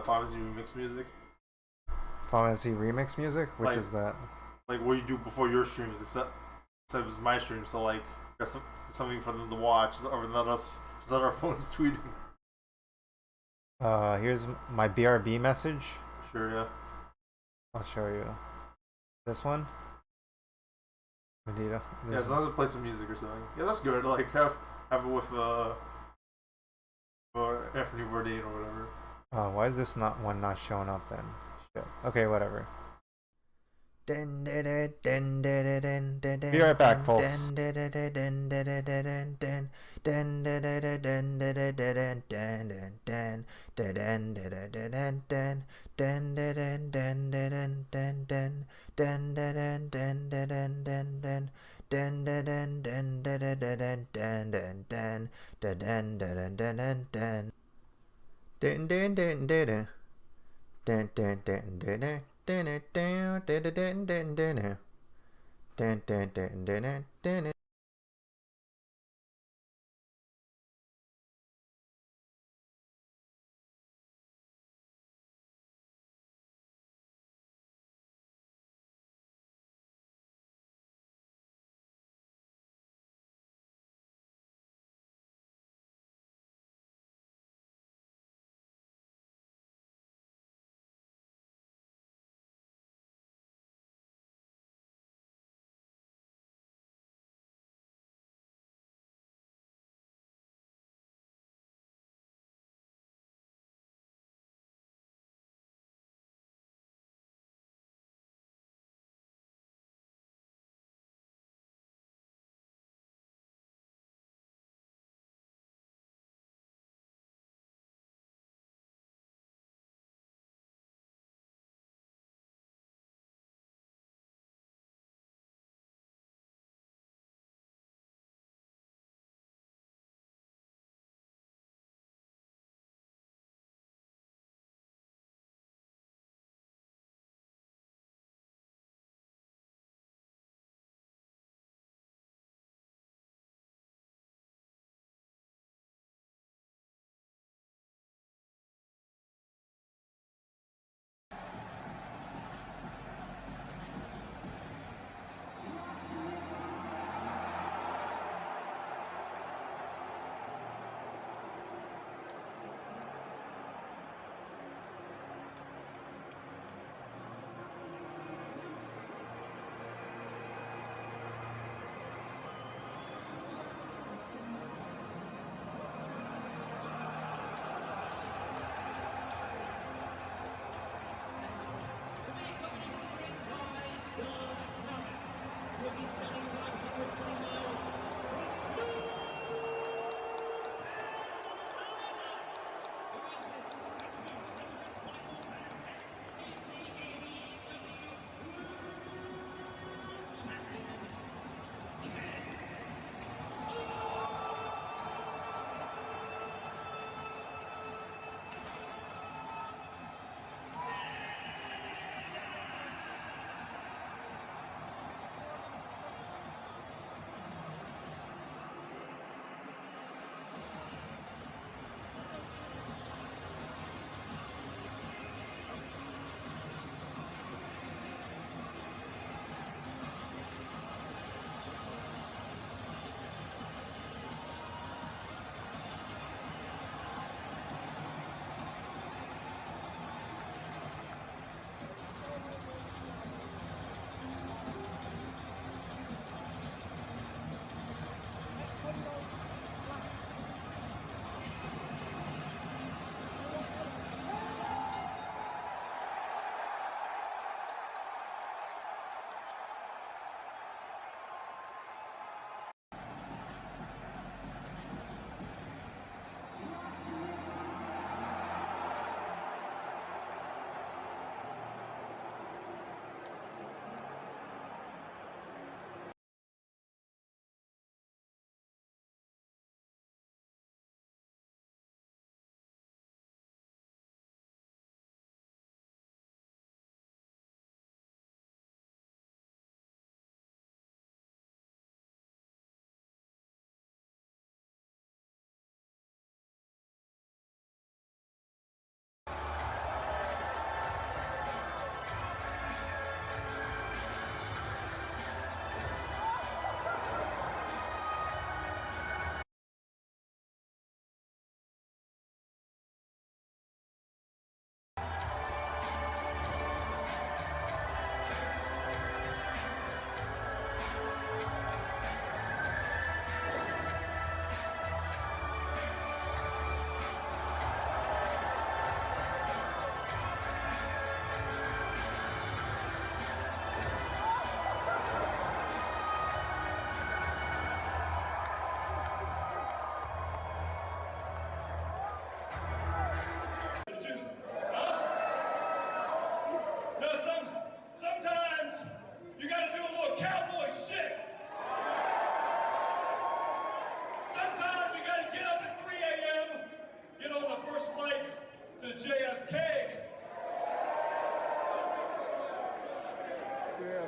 Final Fantasy remix music. Final Fantasy remix music? Which Like is that? like what you do before your streams, except it's my stream. So like, got something for them to watch other than us just on our phones tweeting. Here's my BRB message. Sure, yeah. I'll show you. This one? Benito. Yeah, This as is, long as I play some music or something. Yeah, that's good. Like have it with or Anthony Bourdain or whatever. oh, why is this not showing up then? Shit. Okay, whatever. Be right back, folks.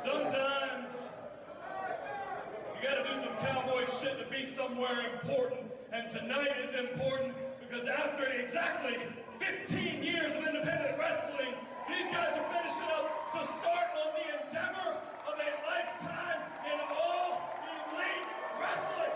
Sometimes you gotta do some cowboy shit to be somewhere important, and tonight is important because after exactly 15 years of independent wrestling, these guys are finishing up to start on the endeavor of a lifetime in all elite wrestling.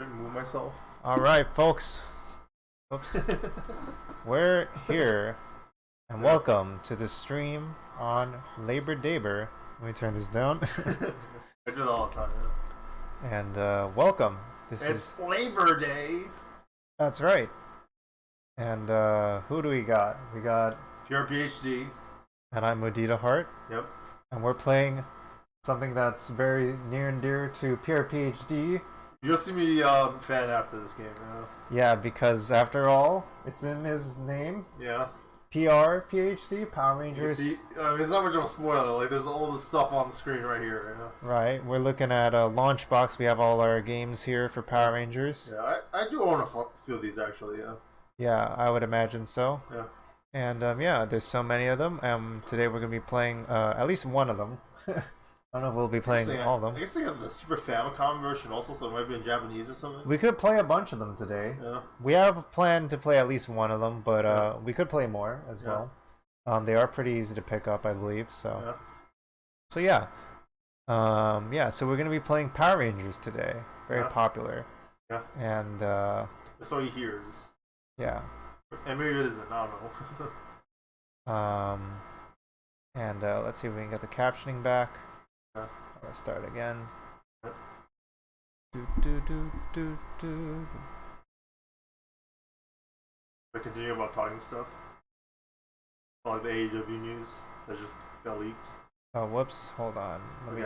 Move myself. All right, folks. Oops. We're here, and welcome to the stream on Labor Daber. Let me turn this down. I do that all the time. Yeah. And welcome. It's Labor Day. That's right. And who do we got? We got Pure PhD. And I'm Mudita Hart. Yep. And we're playing something that's very near and dear to Pure PhD. You'll see me fan after this game. Yeah, because after all, it's in his name. Yeah. PR PhD, Power Rangers. See, it's not much of a spoiler. Like, there's all this stuff on the screen right here. Yeah. Right. We're looking at a launch box. We have all our games here for Power Rangers. Yeah, I do own a few of these actually. Yeah. Yeah, I would imagine so. Yeah. And yeah, there's so many of them. Today we're gonna be playing at least one of them. I don't know if we'll be playing all of them. I guess they have the Super Famicom version also, so it might be in Japanese or something. We could play a bunch of them today. Yeah. We have planned to play at least one of them, but we could play more as well. They are pretty easy to pick up, I believe. So. Yeah. So yeah. Yeah. So we're gonna be playing Power Rangers today. Very popular. Yeah. And that's what he hears. Yeah. And maybe it isn't. I don't know. And let's see if we can get the captioning back. Yeah. Let's start again. Yeah. Do. I continue about talking stuff. Like the AEW news that just got leaked. Oh, whoops. Hold on. Let me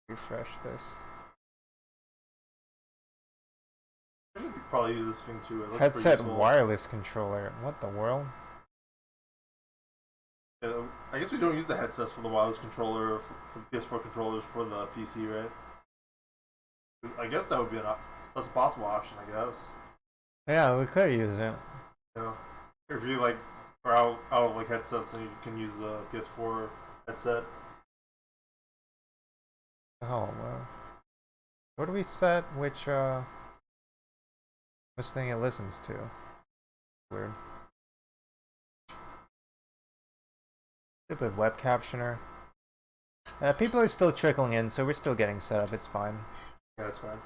refresh this. I should probably use this thing too. It looks Headset pretty wireless controller. What the world? Yeah, I guess we don't use the headsets for the wireless controller for the PS4 controllers for the PC, right? I guess that would be that's a possible option, I guess. Yeah, we could use it. Yeah. If you like are out of like headsets, then you can use the PS4 headset. Oh well. Where do we set which thing it listens to? Weird. Stupid web captioner. People are still trickling in, so we're still getting set up. It's fine. Yeah, that's fine.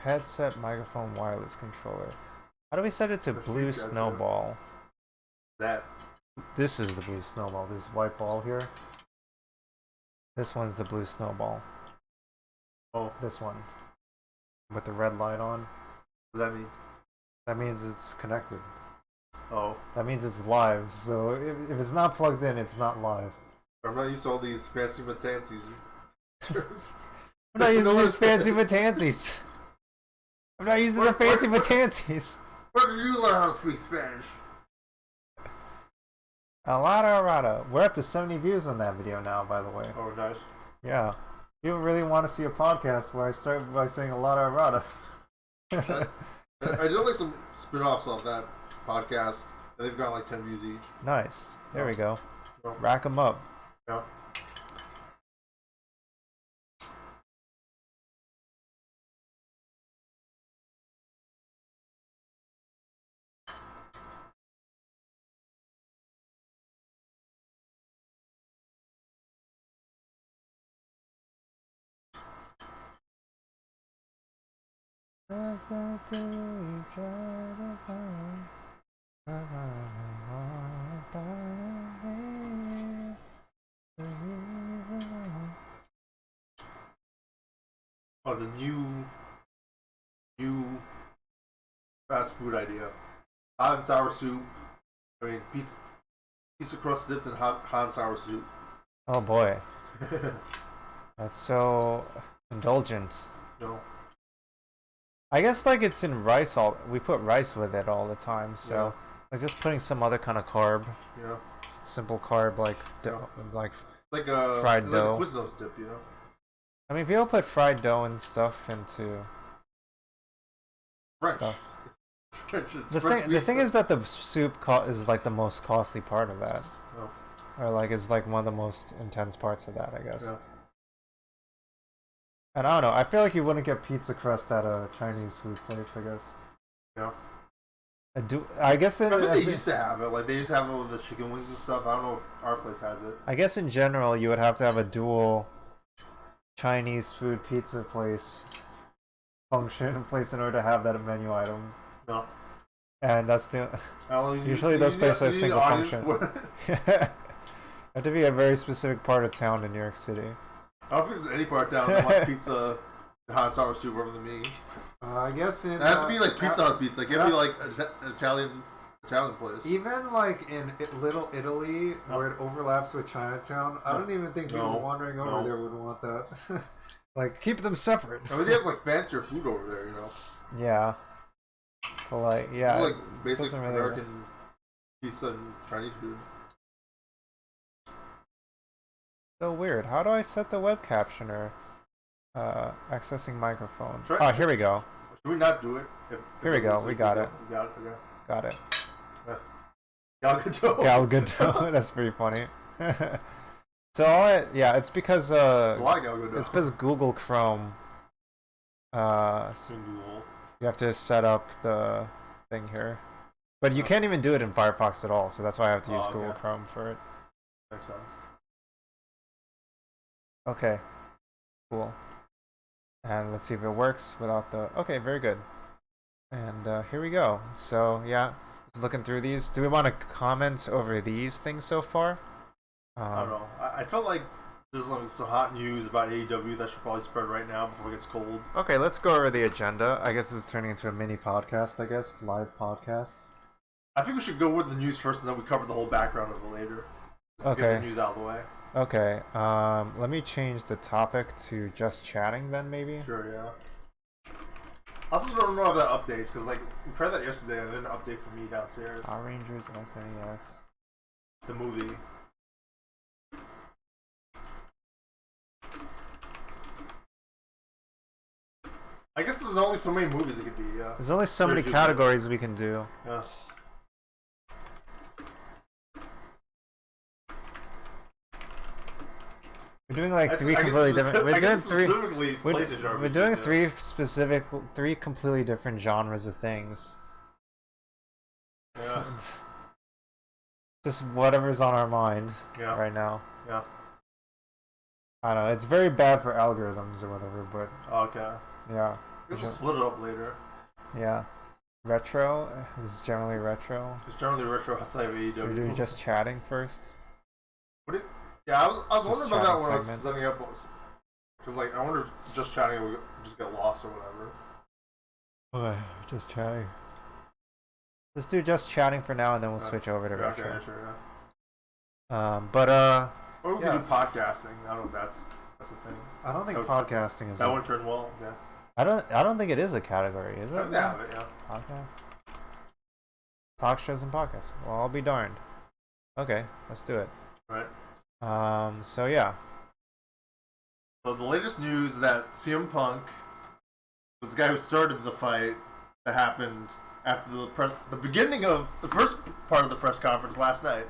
Headset, microphone, wireless controller. How do we set it to blue snowball? This is the blue snowball. This white ball here. This one's the blue snowball. Oh. This one. With the red light on. What does that mean? That means it's connected. Oh. That means it's live, so if it's not plugged in, it's not live. I'm not used to all these fancy fancies terms. I'm not using these fancy matansies. I'm not using the fancy matansies. Where did you learn how to speak Spanish? Alada. We're up to 70 views on that video now, by the way. Oh, nice. Yeah. You really want to see a podcast where I start by saying Alada. I did like some spin-offs of that podcast. They've got like 10 views each. Nice. There we go. Oh. Rack them up. Yeah. Oh, the new fast food idea. Hot and sour soup. I mean, pizza crust dipped in hot and sour soup. Oh boy. That's so indulgent. No. I guess like it's in rice we put rice with it all the time, so like just putting some other kind of carb. Yeah. Simple carb like like fried dough. Like a Quiznos dip, you know. I mean, people put fried dough and stuff into French. stuff. It's French. The thing is that the soup is like the most costly part of that. Oh. Or like is like one of the most intense parts of that, I guess. Yeah. And I don't know. I feel like you wouldn't get pizza crust at a Chinese food place, I guess. Yeah. I guess I think they used to have it. Like they used to have all the chicken wings and stuff. I don't know if our place has it. I guess in general you would have to have a dual Chinese food pizza place place in order to have that menu item. No. And that's the usually those places are single function. You have to be a very specific part of town in New York City. I don't think there's any part of town that wants pizza, hot and sour soup over than me. I guess it has to be like Pizza Hut pizza. It can't be like an Italian place. Even like in Little Italy, where it overlaps with Chinatown, I don't even think people wandering over there would want that. Like, keep them separate. I mean, they have like fancier food over there, you know. Yeah. But like, yeah. It's like basic American pizza and Chinese food. So weird. How do I set the web captioner? Accessing microphone. Try, oh, here we go. Should we not do it? Here we go. We got it. We got it. Okay. Got it. Gal Gadot. Gal Gadot. That's pretty funny. So yeah, it's because it's a lot of Gal Gadot. it's because Google Chrome. Google. You have to set up the thing here, but you can't even do it in Firefox at all. So that's why I have to use Google Chrome for it. Makes sense. Okay. Cool. And let's see if it works without the... Okay, very good. And here we go. So, yeah, just looking through these. Do we want to comment over these things so far? I don't know. I felt like there's like some hot news about AEW that should probably spread right now before it gets cold. Okay, let's go over the agenda. I guess this is turning into a mini podcast, I guess. Live podcast. I think we should go with the news first and then we cover the whole background of it later. Just to get the news out of the way. Okay, let me change the topic to just chatting then, maybe? Sure, yeah. I also don't know if that updates, because, like, we tried that yesterday and it didn't update for me downstairs. Power Rangers SNES. The movie. I guess there's only so many movies it could be, yeah. There's only so many categories we can do. Yeah. We're doing like three completely different. We're doing three completely different genres of things. Yeah. Just whatever's on our mind right now. Yeah. I don't know. It's very bad for algorithms or whatever, but okay. Yeah. We'll split it up later. Yeah. Retro is generally retro. It's generally retro outside of AEW. Should we do just chatting first? Yeah, I was wondering about that when I was setting up, because like I wonder if just chatting will just get lost or whatever. Okay, just chatting. Let's do just chatting for now, and then we'll switch over to retro. Okay, sure, yeah. Or we can do podcasting. I don't know if that's the thing. I don't think podcasting is. That one turned well. Yeah. I don't think it is a category, is it? Yeah, Podcast. Talk shows and podcasts. Well, I'll be darned. Okay, let's do it. Right. So yeah. So the latest news is that CM Punk was the guy who started the fight that happened after the beginning of the first part of the press conference last night.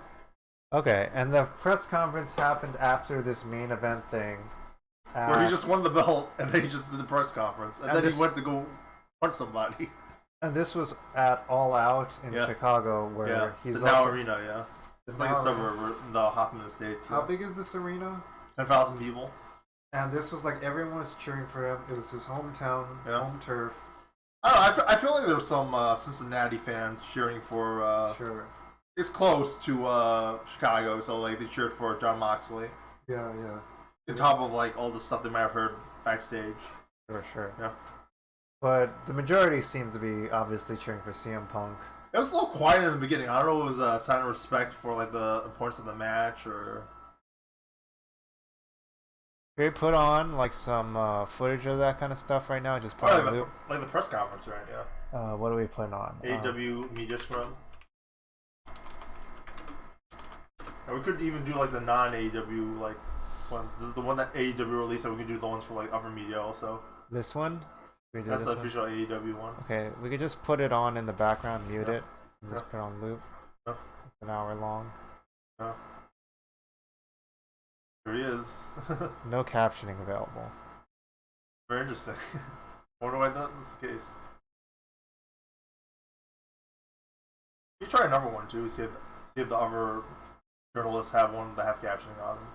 Okay, and the press conference happened after this main event thing. Where he just won the belt, and then he just did the press conference, and then he went to go punch somebody. And this was at All Out in Chicago, where he's the Now Arena, yeah. It's like a suburb in the Hoffman Estates. How big is this arena? 10,000 people. And this was like everyone was cheering for him. It was his hometown, home turf. I don't know. I feel like there were some Cincinnati fans cheering for. Sure. It's close to Chicago, so like they cheered for John Moxley. Yeah. On top of like all the stuff they might have heard backstage. Sure. Yeah. But the majority seemed to be obviously cheering for CM Punk. It was a little quiet in the beginning. I don't know if it was a sign of respect for like the importance of the match or. Can we put on like some footage of that kind of stuff right now? Just put like the press conference, right? Yeah. What are we putting on? AEW Media Scrum. And we could even do like the non-AEW like ones. This is the one that AEW released, so we could do the ones for like other media also. This one? That's the official AEW one. Okay, we could just put it on in the background, mute it, and just put it on loop. It's an hour long. Yeah. There he is. No captioning available. Very interesting. I wonder why that is the case. You try another one too. See if the other journalists have one that have captioning on them.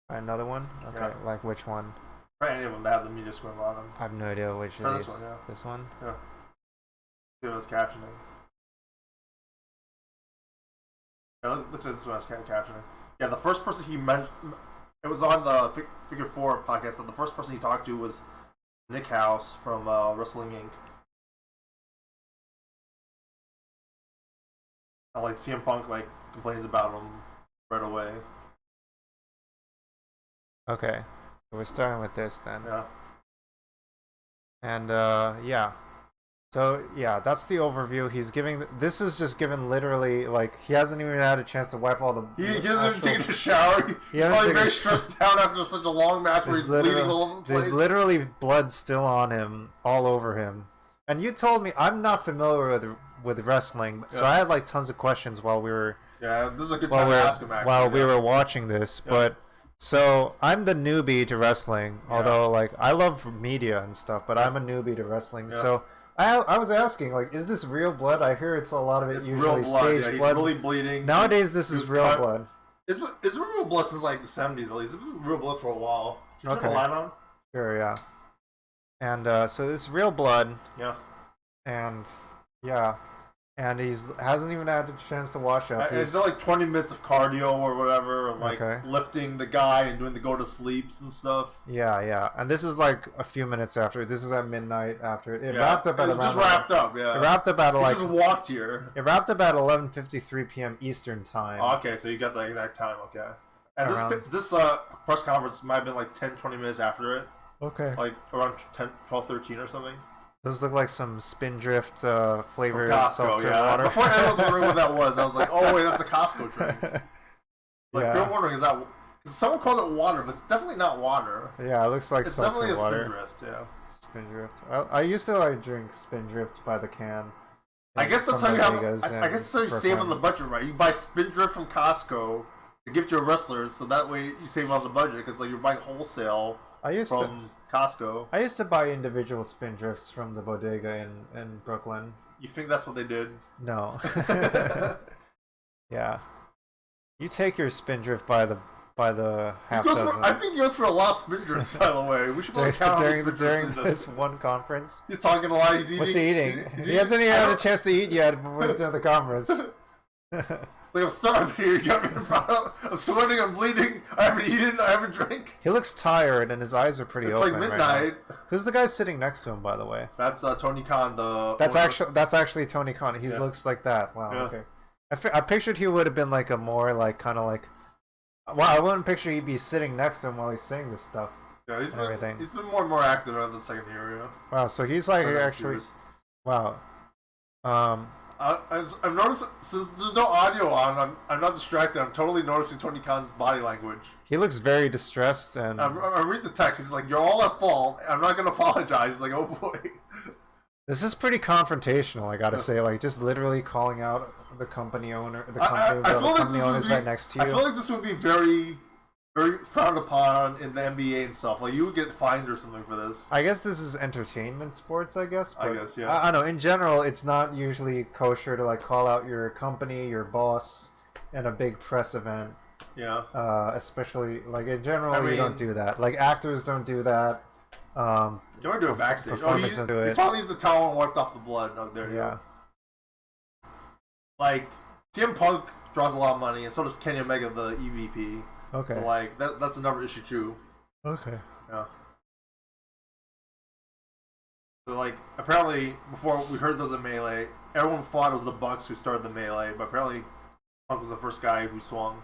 Another one? Okay, Yeah. like which one? Try any of them that have the media screen on them. I have no idea which Try of this these. one, yeah. This one? Yeah. See what it's captioning. Yeah, looks like this one has captioning. Yeah, the first person he mentioned, it was on the Figure 4 podcast, and the first person he talked to was Nick House from Wrestling Inc. And like CM Punk like complains about him right away. Okay, so we're starting with this then. Yeah. And yeah. So yeah, that's the overview. He's giving. This is just given literally like he hasn't even had a chance to wipe all the. He hasn't even taken a shower. He's probably very stressed out after such a long match where he's bleeding all over the place. There's literally blood still on him, all over him. And you told me I'm not familiar with wrestling, so I had like tons of questions while we were. Yeah, this is a good time to ask him. Actually, while we were watching this, but. So I'm the newbie to wrestling, although like I love media and stuff, but I'm a newbie to wrestling. Yeah. So I was asking, like, is this real blood? I hear it's a lot of it usually real blood. staged He's blood. really bleeding. Nowadays, this is real blood. It's been real blood since like the 70s at least. It's been real blood for a while. Should you turn the light on? Sure, yeah. And so this is real blood. Yeah. And yeah. And hasn't even had a chance to wash up. It's like 20 minutes of cardio or whatever, and like lifting the guy and doing the go to sleeps and stuff. Yeah, yeah. And this is like a few minutes after. This is at midnight after it wrapped up at around. Just wrapped up, yeah. It wrapped up at like. Just walked here. It wrapped up at 11:53 p.m. Eastern time. Oh, okay, so you got the exact time. Okay. And this press conference might have been like 10-20 minutes after it. Okay. Like around 12:13 or something. Those look like some Spindrift flavored seltzer water. Before anyone was wondering what that was, I was like, oh wait, that's a Costco drink. Like people wondering, is that? Someone called it water, but it's definitely not water. Yeah, it looks like it's seltzer definitely water. A Spindrift, yeah. Spindrift. I used to like drink Spindrift by the can. I guess that's how you have. I guess that's how you save on the budget, right? You buy Spindrift from Costco to give to your wrestlers, so that way you save on the budget because like you're buying wholesale from Costco. I used to buy individual Spindrifts from the bodega in Brooklyn. You think that's what they did? No. Yeah. You take your Spindrift by the half dozen. I think he goes for a lot of Spindrifts, by the way. We should probably count during this one conference. He's talking a lot. He's eating. What's he eating? He hasn't even had a chance to eat yet before he's doing the conference. Like, I'm starving here. You got me in front of. I'm sweating. I'm bleeding. I haven't eaten. I haven't drank. He looks tired, and his eyes are pretty open. It's like midnight. Right, who's the guy sitting next to him, by the way? That's Tony Khan. That's actually Tony Khan. He looks like that. Wow. Yeah. Okay. I pictured he would have been like a more like kind of like. Well, I wouldn't picture he'd be sitting next to him while he's saying this stuff. Yeah, he's been more and more active over the second year. Yeah. Wow. So he's like actually. Wow. I've noticed since there's no audio on, I'm not distracted. I'm totally noticing Tony Khan's body language. He looks very distressed, and I read the text. He's like, "You're all at fault. I'm not gonna apologize." He's like, "Oh boy." This is pretty confrontational. I gotta say, like just literally calling out the company owner, the company owners right next to you. I feel like this would be very, very frowned upon in the NBA and stuff. Like you would get fined or something for this. I guess this is entertainment sports. I guess. But I guess, yeah. I don't know. In general, it's not usually kosher to like call out your company, your boss, in a big press event. Yeah. Especially like in general, you don't do that. Like actors don't do that. You might do it backstage. He probably used the towel and wiped off the blood. Oh, there you go. Like CM Punk draws a lot of money, and so does Kenny Omega, the EVP. Okay. So, like that's another issue too. Okay. Yeah. So like apparently before we heard there was a melee, everyone thought it was the Bucks who started the melee, but apparently Punk was the first guy who swung.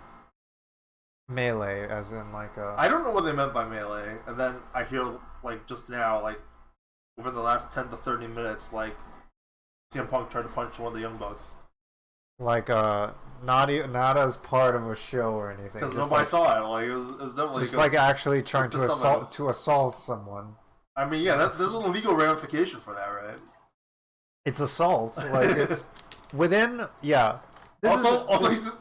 Melee, as in like I don't know what they meant by melee, and then I hear like just now, like over the last 10 to 30 minutes, like CM Punk tried to punch one of the Young Bucks. Like not as part of a show or anything. Because nobody saw it. Like it was definitely just like actually trying to assault someone. I mean, yeah, there's an illegal ramification for that, right? It's assault. Like it's within. Yeah. Also, he's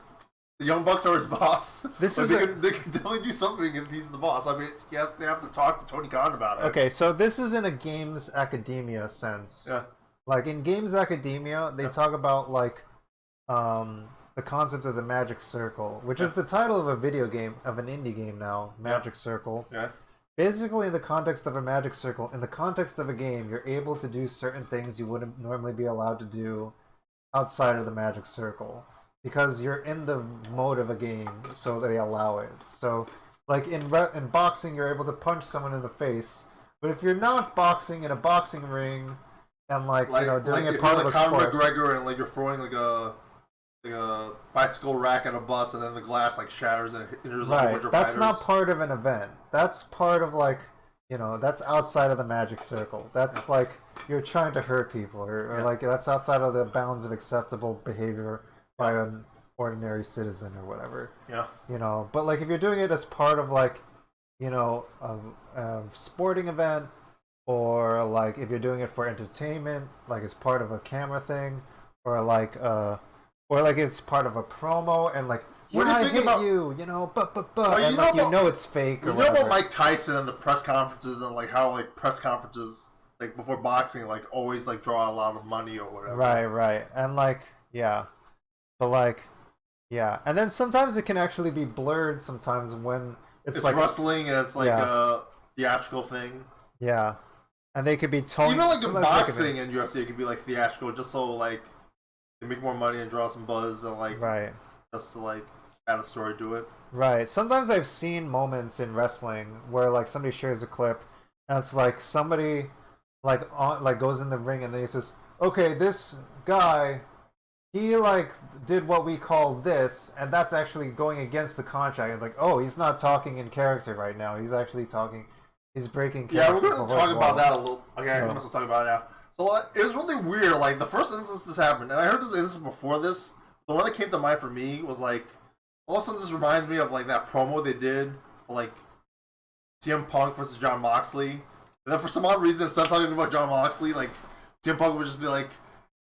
the Young Bucks are his boss. They can definitely do something if he's the boss. I mean, they have to talk to Tony Khan about it. Okay, so this is in a games academia sense. Yeah. Like in games academia, they talk about like the the concept of the magic circle, which is the title of a video game, of an indie game now, Magic Circle. Yeah. Basically, in the context of a magic circle, in the context of a game, you're able to do certain things you wouldn't normally be allowed to do outside of the magic circle because you're in the mode of a game, so they allow it. So, like in boxing, you're able to punch someone in the face, but if you're not boxing in a boxing ring and doing it part of a Conor sport, McGregor and you're throwing like a bicycle rack at a bus and then the glass shatters and it injures a whole bunch of that's fighters. not part of an event. That's part of that's outside of the magic circle. That's like you're trying to hurt people, or that's outside of the bounds of acceptable behavior by an ordinary citizen or whatever. Yeah. But like if you're doing it as part of a sporting event, or like if you're doing it for entertainment, like as part of a camera thing, or like it's part of a promo, and like I hate you, it's fake. You know about Mike Tyson and the press conferences and how press conferences before boxing always draw a lot of money or whatever. Right, and and then sometimes it can actually be blurred. Sometimes when it's wrestling as a theatrical thing. Yeah, and they could be totally even in boxing and UFC, it could be theatrical just so they make more money and draw some buzz and just to add a story to it. Right. Sometimes I've seen moments in wrestling where somebody shares a clip and it's somebody goes in the ring and then he says, "Okay, this guy, he did what we call this, and that's actually going against the contract." And oh, he's not talking in character right now. He's actually talking. He's breaking character. Yeah, we're going to talk about that a little. Okay, I must talk about it now. So it was really weird. The first instance this happened, and I heard this instance before this. The one that came to mind for me was all of a sudden this reminds me of that promo they did for CM Punk versus John Moxley. And then for some odd reason, instead of talking about John Moxley, CM Punk would just be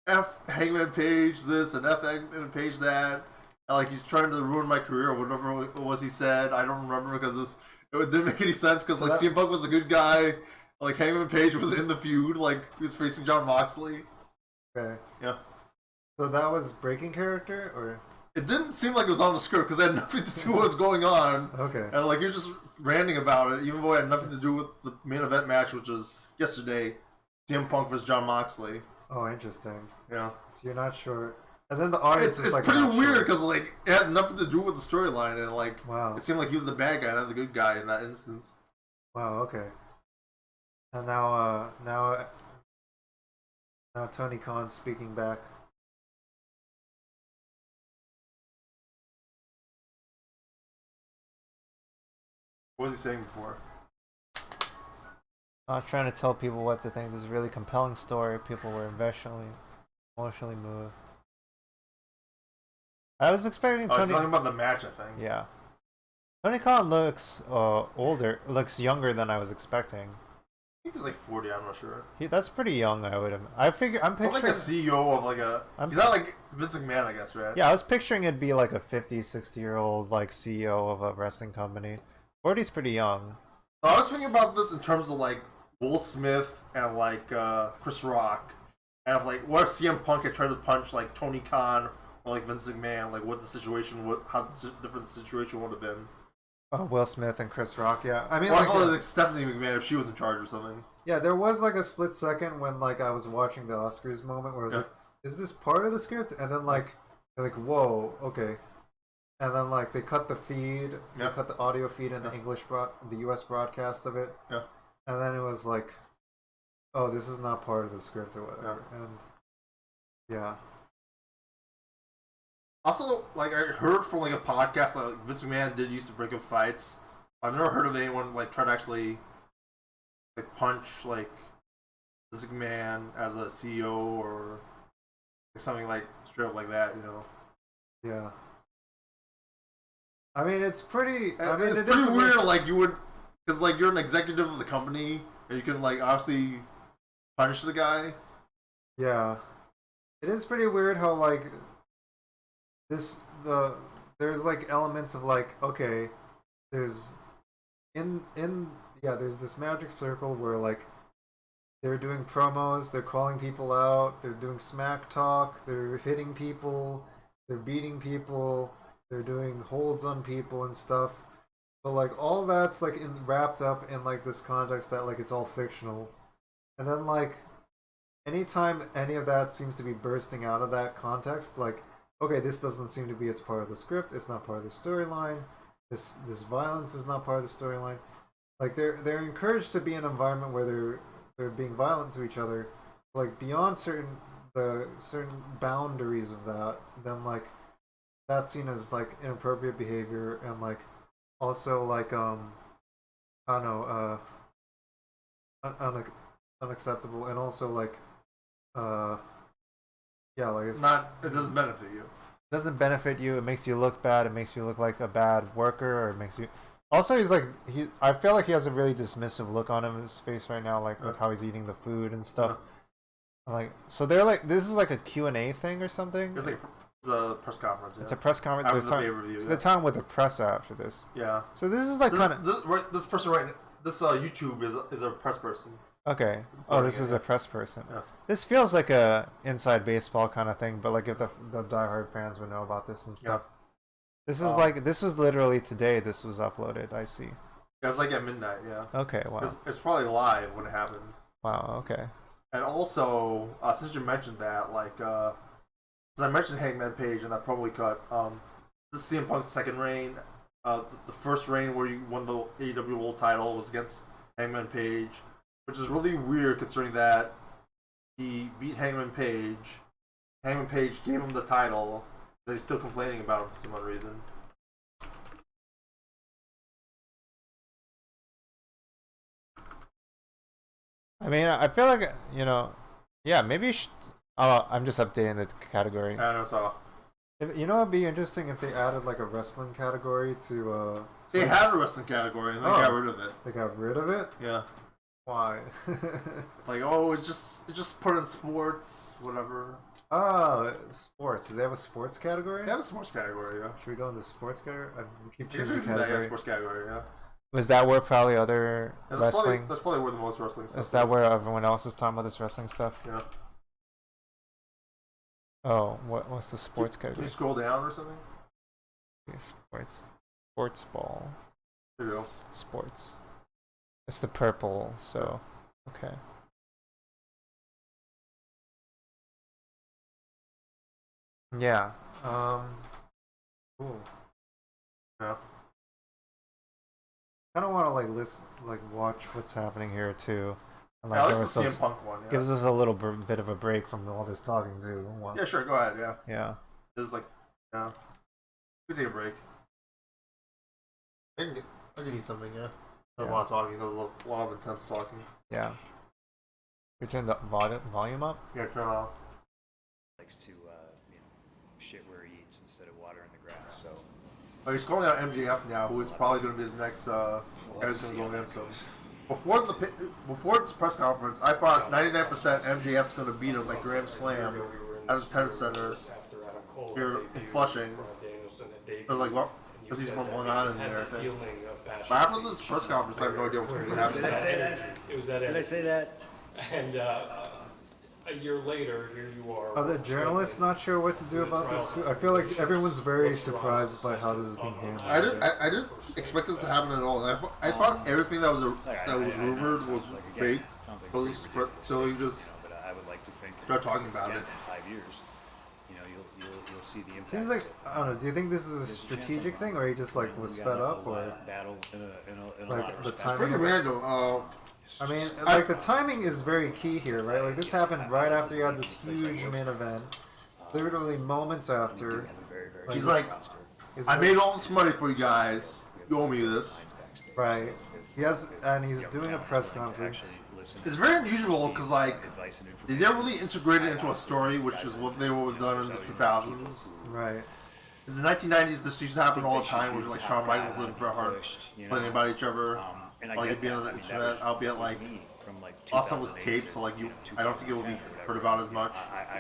F Hangman Page this and F Hangman Page that. And he's trying to ruin my career or whatever it was he said. I don't remember because it didn't make any sense because CM Punk was a good guy. Hangman Page was in the feud, he was facing John Moxley. Okay. Yeah. So that was breaking character, or? It didn't seem like it was on the script because it had nothing to do with what was going on. Okay. And you're just ranting about it, even though it had nothing to do with the main event match, which was yesterday, CM Punk versus John Moxley. Oh, interesting. Yeah. So you're not sure. And then the audience it's pretty weird because it had nothing to do with the storyline and wow. It seemed like he was the bad guy, not the good guy in that instance. Wow. Okay. And now Tony Khan's speaking back. What was he saying before? I was trying to tell people what to think. This is a really compelling story. People were emotionally moved. I was expecting I was Tony. talking about the match, I think. Yeah. Tony Khan looks looks younger than I was expecting. I think he's 40. I'm not sure. That's pretty young. I'm picturing a CEO of he's not Vince McMahon, I guess, right? Yeah, I was picturing it'd be a 50, 60-year-old CEO of a wrestling company. 40's pretty young. I was thinking about this in terms of Will Smith and Chris Rock, and if what if CM Punk had tried to punch Tony Khan or Vince McMahon, what the situation would, how different the situation would have been. Will Smith and Chris Rock, yeah. I mean, or I Stephanie McMahon if she was in charge or something. Yeah, there was a split second when I was watching the Oscars moment where I was is this part of the script? And then they're whoa, okay. And then they cut the feed, they cut the audio feed in the the US broadcast of it. Yeah. And then it was oh, this is not part of the script or whatever. Yeah. And yeah. Also, I heard from a podcast that Vince McMahon did used to break up fights. I've never heard of anyone try to actually punch Vince McMahon as a CEO or something straight up that, Yeah. I mean, it's pretty. It's pretty weird. You would, because you're an executive of the company, and you can obviously punish the guy. Yeah, it is pretty weird how there's elements of okay, there's there's this magic circle where they're doing promos, they're calling people out, they're doing smack talk, they're hitting people. they're beating people, they're doing holds on people and stuff. But like all that's like wrapped up in like this context that like it's all fictional. And then like anytime any of that seems to be bursting out of that context, like okay, this doesn't seem to be it's part of the script, it's not part of the storyline. This violence is not part of the storyline. Like they're encouraged to be in an environment where they're being violent to each other, like beyond certain boundaries of that, then like that's seen as like inappropriate behavior and like also like I don't know unacceptable and also like yeah like it's Not. It doesn't benefit you. doesn't benefit you. It makes you look bad. It makes you look like a bad worker, or it makes you. Also, he's like he. I feel like he has a really dismissive look on him in his face right now, like with how he's eating the food and stuff. I'm like, so they're like, this is like a Q&A thing or something. It's like it's a press conference. Yeah. It's a press conference. After They're the talking- pay-per-view, so yeah. they're talking with the press after this. Yeah. So this is like kind of This person right. This YouTube is a press person. okay. Oh, this is a press person. Yeah. This feels like a inside baseball kind of thing, but like if the diehard fans would know about this and stuff. This is like this was literally today. This was uploaded. I see. It was like at midnight. Yeah. Okay. Wow. It's probably live when it happened. Wow. Okay. And also, since you mentioned that, like, since I mentioned Hangman Page and that probably cut, this is CM Punk's second reign. The first reign where you won the AEW World Title was against Hangman Page, which is really weird considering that he beat Hangman Page. Hangman Page gave him the title, but he's still complaining about him for some odd reason. I mean, I feel like yeah. Maybe you should. I'm just updating the category. I know, so you know it'd be interesting if they added like a wrestling category to they had a wrestling category and they got rid of it. They got rid of it? Yeah. Why? Like, oh, it's just put in sports, whatever. Oh, sports. Do they have a sports category? They have a sports category, yeah. Should we go into sports category? We keep I guess changing we can do that, yeah, category. sports category, yeah. Was that where probably other Yeah, that's wrestling? probably where the most wrestling stuff Is that where everyone else is talking about this wrestling stuff? Yeah. Oh, what's the sports Can category? you scroll down or something? Okay, sports ball, There you go. sports. It's the purple, so okay. Yeah. Cool. Yeah. I don't want to like listen, Watch what's happening here too. And, Yeah, give that's the us CM Punk one, yeah. gives us a little bit of a break from all this talking too. Wow. Yeah, sure, go ahead, yeah. Yeah. This is like, yeah. We take a break. I can eat something, yeah. There's a lot of talking, there's a lot of intense talking. Yeah. We turn the volume up. Yeah, turn off. Likes to shit where he eats instead of water in the grass. So Oh, he's calling out MJF now, who is probably going to be his next guy who's going to go against him. Before this press conference, I thought 99% MJF's going to beat him like Grand Slam at the tennis center here in Flushing. Because he's from Long Island and everything. But after this press conference, I have no idea what's going to happen. did I say that? It was that Did I say that? And a year later, here you are. Are the journalists not sure what to do about this too? I feel like everyone's very surprised by how this is being handled. I didn't expect this to happen at all. I thought everything that was rumored was fake. So you just But I would like to think that start talking about it. in 5 years, you'll see the impact. Seems like I don't know. Do you think this is a strategic thing, or he just like was fed up, or battle in a like lot of the respects. timing? Pretty random. I mean, like the timing is very key here, right? Like this happened right after you had this huge main event, literally moments after. He's like, I made all this money for you guys. You owe me this. Right. He has, and he's doing a press conference. It's very unusual because like they didn't really integrate it into a story, which is what they would have done in the 2000s. Right. In the 1990s, this used to happen all the time, where like Shawn Michaels and Bret Hart complaining about each other. Like it'd be on the internet, albeit like all stuff was taped, so like I don't think it would be heard about as much.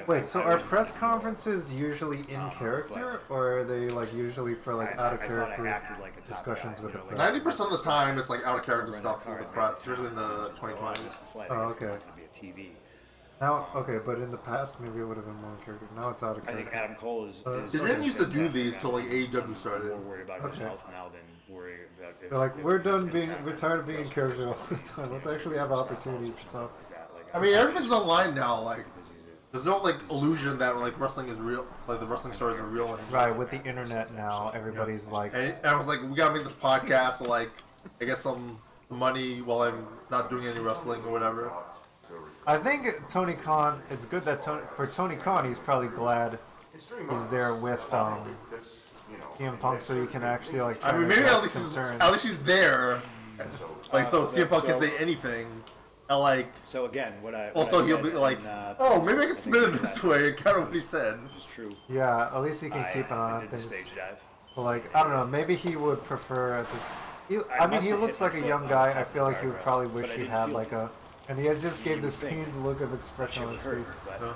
Wait, so are press conferences usually in character, or are they like usually for like out of character discussions with the press? 90% of the time, it's like out of character stuff with the press, usually in the 2020s. Oh, okay. Now, okay, but in the past, maybe it would have been more character. Now it's out of I think character. Adam Cole is. They didn't used to do fantastic. these till like AEW I'm started. more worried about his Okay. health now than worried about. They're like, we're done being, Impact we're tired of being character all the time. Let's actually have opportunities to talk. like that. Like, I mean, everything's online now. Like, because he's a- there's no like illusion that like wrestling is real, like the wrestling stars are real. Anymore. Right, with the internet now, everybody's like, And I was like, we gotta make this podcast so like I get some money while I'm not doing any wrestling or whatever. I think Tony Khan. It's good that for Tony Khan, he's probably glad he's there with CM Punk, so he can actually like. I try mean, to maybe address concerns. at least he's there, like so CM Punk can say anything, and like So again, also what I he'll said be like, in, oh maybe I can think spin it that this way, kind of what he said. is true. Yeah, at least he can I, keep an eye I on did the things. stage dive. But like, I don't know, maybe he would prefer at this. I mean, must he have looks hit like my a foot young on guy. top I of feel the like he would guardrail, probably but wish I he didn't had feel like it. a. And he had just gave You this would think. pained look of That expression shit on would his hurt, face. but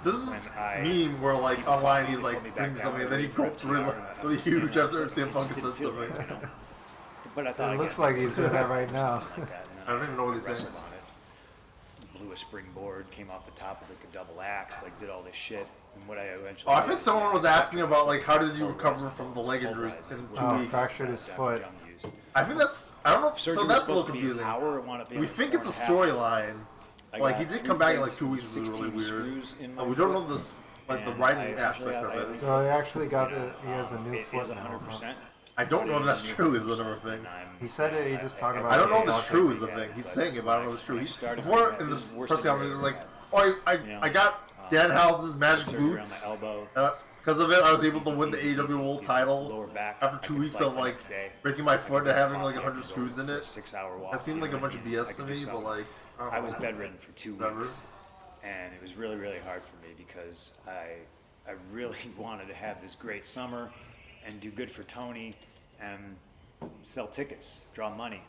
This is When I- meme where like online he's put me like back drinking down something and then he for gulped 15 really, hours, I really was saying huge that, after but CM it Punk just said didn't feel something. right, you know? But I thought It again, looks like he's doing that right now. like that, and then I don't even know what he's wrestled saying. on it. Blew a springboard, came off the top of like a double axe, like did all this shit. And what I eventually Oh, I did think is someone was asking about like how did you recover from the leg pulverized injuries in what 2 Oh, weeks. fractured his Dr. foot. Young used. I think that's I don't know. Surgery So was that's a little supposed to be an confusing. hour, it wound up being We like think 4 it's a and half. storyline. I Like got he did 3 come back in like plates 2 and weeks, which was really 16 weird. screws in my But we don't foot. know this like the And writing I eventually aspect had- of it. So he actually got the. He has a new It foot is now. 100%. I don't know if that's true. Is another thing. And I'm- He said it. He just talked about. I don't know if it. it's true. Is the thing he's saying it, but I don't know if it's true. Before in this press conference, he's like, "Oh, I got Danhausen's magic surgery on my boots. elbow. Because of it, I was able to win the AEW World title Lower back. after I 2 could weeks fight of the like next day. breaking my foot and having like Coffee 100 after screws in going it. for a 6-hour walk, That seemed like a you know bunch of what I mean? BS I to could do me, but something. like I was bedridden for 2 Whatever. weeks, and it was really, really hard for me because I really wanted to have this great summer and do good for Tony and sell tickets, draw money,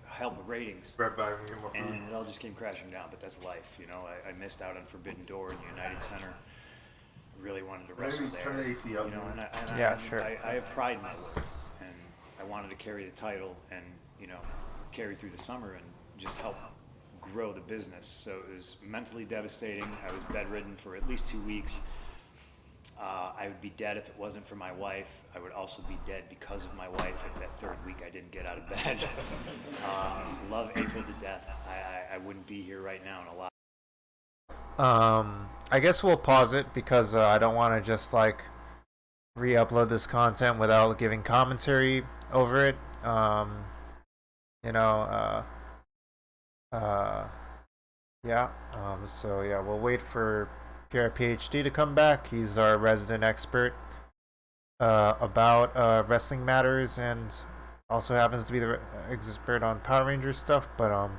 help with ratings. grab back and get more food. And it all just came crashing down, but that's life, you know. I missed out on Forbidden Door in the United Center. I really wanted to wrestle Maybe there. turn the AC up, you know, man. Yeah, sure. I have pride in my work, and I wanted to carry the title and, you know, carry through the summer and just help grow the business. So it was mentally devastating. I was bedridden for at least 2 weeks. I would be dead if it wasn't for my wife. I would also be dead because of my wife if that third week I didn't get out of bed. Love April to death. I wouldn't be here right now in a lot. I guess we'll pause it because I don't want to just like re-upload this content without giving commentary over it. You know, yeah. So yeah, we'll wait for Pierre PhD to come back. He's our resident expert about wrestling matters, and also happens to be the expert on Power Rangers stuff, but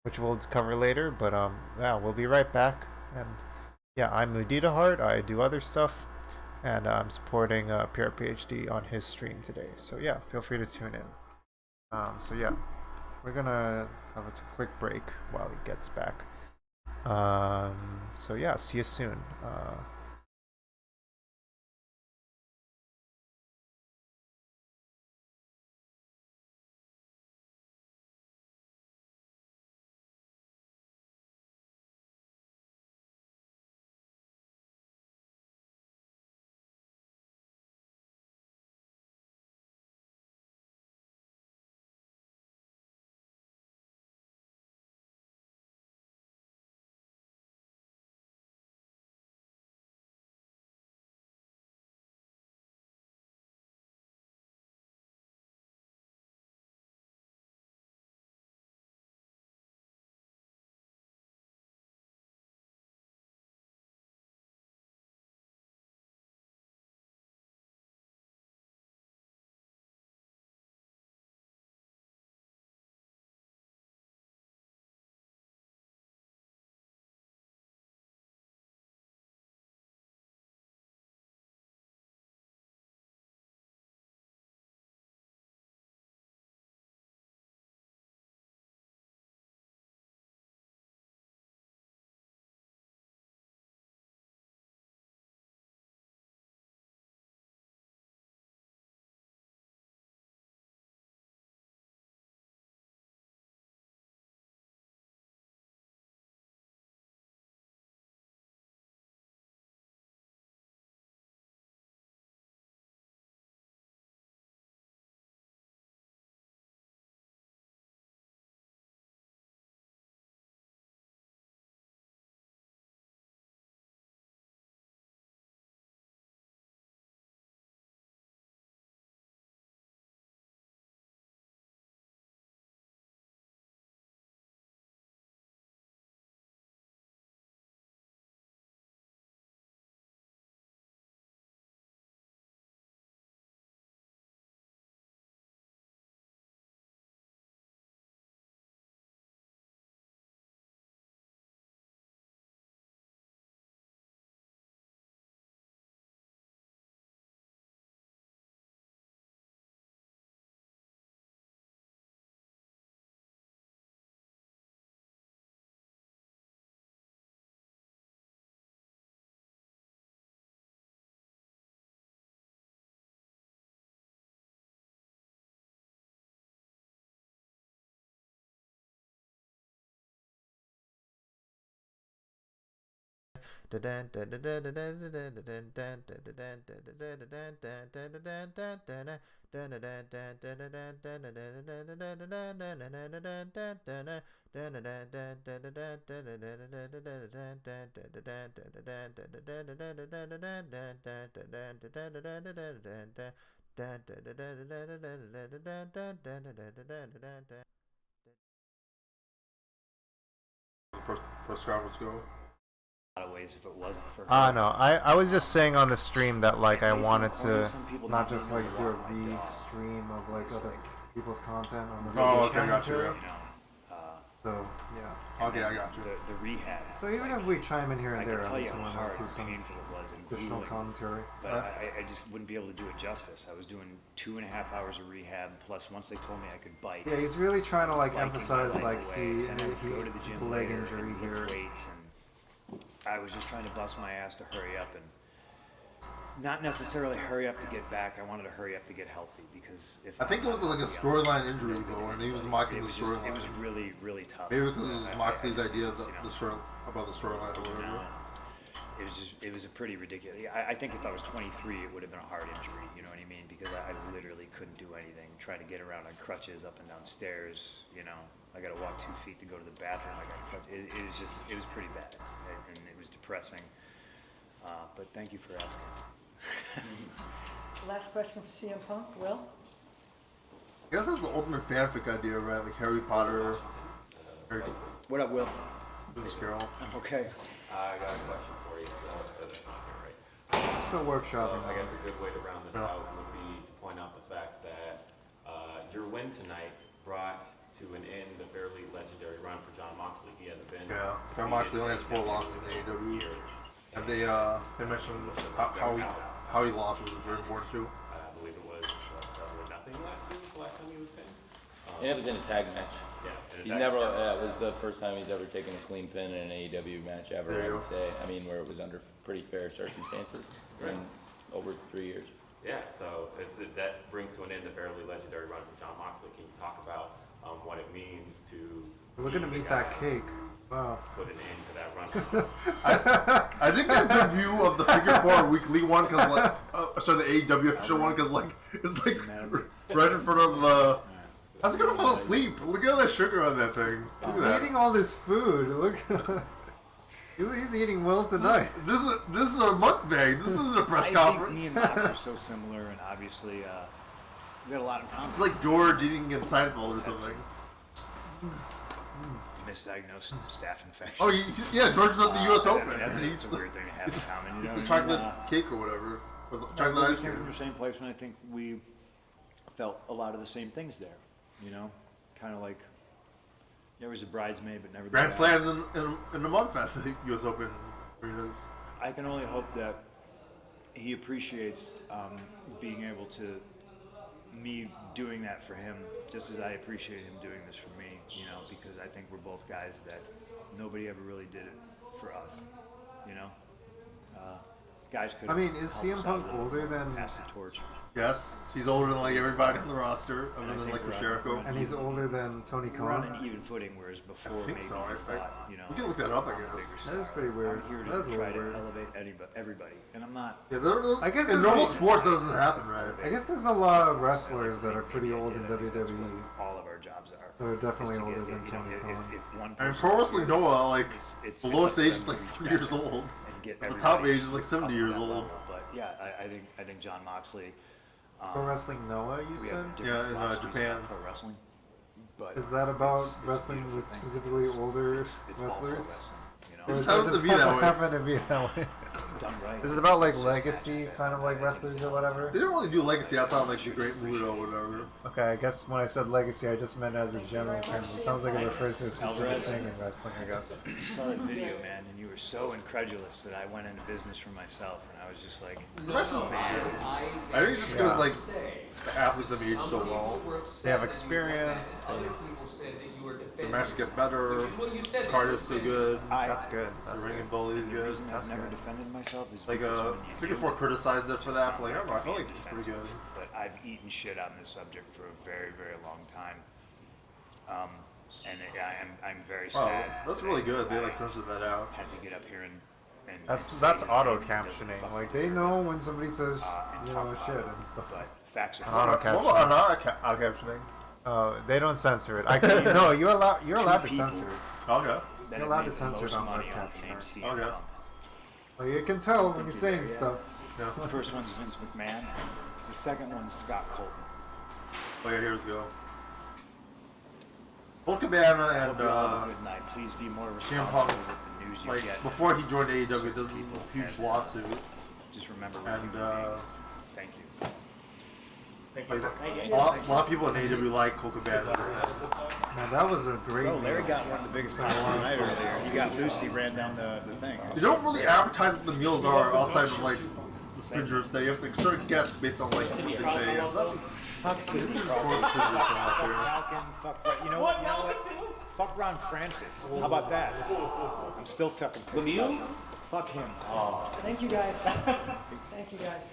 which we'll cover later. But yeah, we'll be right back. And yeah, I'm Mudita Hart. I do other stuff, and I'm supporting Pierre PhD on his stream today. So yeah, feel free to tune in. So yeah, we're gonna have a quick break while he gets back. So yeah, see you soon. Press conference go. A lot of ways if it wasn't for her. Ah, no. I was just saying on the stream that like I It may seem wanted corny to. some people Not being just able like to do a walk my read dog. stream of like other people's content on the Oh, Switch okay, got you. commentary. You know, So yeah. Okay, I got you. the rehab. So even like, if we chime in here I and can there tell on you this how one hard to and some painful it was and additional grueling, commentary. but I just wouldn't be able to do it justice. I was doing 2.5 hours of rehab, plus once they told me I could bike. Yeah, he's really trying to like biking my emphasize life like away, he and then go to the gym the leg later injury and lift here. weights, and I was just trying to bust my ass to hurry up and not necessarily hurry up to get back. I wanted to hurry up to get healthy because if I think it was like a storyline injury though, and he was mocking the It storyline. was really, really tough. Maybe because it was I Moxley's just idea was, that you know, the story about the storyline or whatever. it was a pretty ridiculous. I think if I was 23, it would have been a hard injury. You know what I mean? Because I literally couldn't do anything. Trying to get around on crutches up and down stairs. You know, I got to walk 2 feet to go to the bathroom. I got crutches. It was pretty bad, and it was depressing. But thank you for asking. Last question for CM Punk, Will? I guess that's the ultimate fanfic idea, right? Like Harry Potter, Harry What up, Will? Lewis Carroll. I'm okay. I got a question for you, so that's not here, right? Still So workshopping. I guess a good way to round this out would be to point out the fact that your win tonight brought to an end a fairly legendary run for John Moxley. He hasn't been. Yeah, John Moxley only has 4 losses in AEW, and they mentioned how he lost was very important too. I believe it was nothing last year. Was the last time he was in. And it was in a tag match. Yeah. and He's that- never. It was the first time he's ever taken a clean pin in an AEW match ever. There you I go. would say. I mean, where it was under pretty fair circumstances in over 3 years. Yeah, so that brings to an end a fairly legendary run for John Moxley. Can you talk about what it means to We're looking to be the meet that guy cake. Wow. put an end to that run for Moxley? I did get a good view of the Figure 4 weekly one because like, sorry, the AEW official one because like it's like right in front of. I was gonna fall asleep. Look at all that sugar on that thing. Look at He's that. eating all this food. Look. He's eating well tonight. This is a mukbang. This isn't a press I conference. think me and Mox are so similar, and obviously we got a lot in common. It's like George eating in Seinfeld or something. Misdiagnosed staph infection. Oh, yeah, George's at the U.S. I Open. mean, that's and it's a weird thing to have in common. You He's know the what I chocolate mean? cake or whatever, with No, chocolate we ice came from cream. the same place, and I think we felt a lot of the same things there. You know, kind of like there was a bridesmaid, but never the Grand bride. slams in the month at the U.S. Open arenas. I can only hope that he appreciates being able to me doing that for him, just as I appreciate him doing this for me. You know, because I think we're both guys that nobody ever really did it for us. You know, guys could. I mean, is helped CM us Punk out a little older more, than- pass the torch? Yes, he's older than like everybody on the roster, other I than think like we're Chris on- Jericho. we're on And he's older than Tony We're on Khan. an even footing, whereas before think maybe so, you I thought, you know, we can look that up, I I'm a guess. bigger That is star. pretty weird. I'm here to That's a try little to weird. elevate everybody, and I'm not. Yeah, I guess in there's normal a- sports that doesn't happen, right? I guess there's a lot of wrestlers that are pretty old in That's what WWE. all of our jobs are. That are definitely Is to older get- than you know, Tony if- Khan. if one I mean, person Pro Wrestling Noah, like, it's the up lowest to age them is to like reach 40 years back old. and get But the top everybody age is like up 70 to years that old. level. But yeah, I think John Moxley. Pro Wrestling Noah, you We said? have different Yeah, in, philosophies Japan. about pro wrestling. But Is that about it's a wrestling beautiful with thing. specifically older It's all pro wrestlers? wrestling, you know? It just Or happens to be that way. happen to be that way? Done right. Is it about like legacy kind of like wrestlers or whatever? They don't really do legacy outside of, like the Great Muto or whatever. Okay, I guess when I said legacy, I just meant as a general term. It sounds like it refers to a specific Alvarez. thing in wrestling, I guess. You saw that video, man, and you were so incredulous that I went into business for myself, and I was just like, I think just because like the athletes have aged so well, They have experience. the matches get better, cardio's so good, That's good. the That's ring good. ability is the good. reason I've That's never good. defended myself is Like because when you Figure do 4 it, criticized it it for just that, sounds but like I don't know, I feel like it's pretty defensive. good. But I've eaten shit on this subject for a very, very long time. I'm very Wow, sad. that's that really good. They I like censored that out. had to get up here and and That's say his auto name, he doesn't captioning. fucking Like they deserve know it. when somebody says And you talk know about shit it. and stuff. But facts are Auto facts. What about captioning? Oh, they don't censor it. I can, no, you're allowed. You're Two allowed to people censor it. Okay. that You're have allowed made to the censor it most on money web off the name captioner. CM Okay. Punk. Like you can tell when Think you're you're saying there yet? stuff. Yeah. The first one's Vince McMahon. The second one's Scott Colton. Okay, here's go. Bull Cabana I hope and you all have a good night. Please be more CM responsible Punk, with the news you like get. before he joined AEW, Certain this is people, a huge and, lawsuit. Just remember we're And, human beings. Thank you. Like a lot of people in AEW like Colt Cabana. Man, that was a great. Oh, Larry meal. got one of the biggest things of the night earlier. He got Lucy, ran down the thing. They don't really advertise what the meals are outside of like the Spindrift stuff. You have to sort of guess based on like what they say. It's not Fuck Sidney for the Crosby. Spindrift stuff Fuck up here. Malkin. Fuck. You know what? You know what? Fuck Ron Francis. How about that? I'm still fucking pissed about him. Fuck him. Thank you guys. Thank you guys.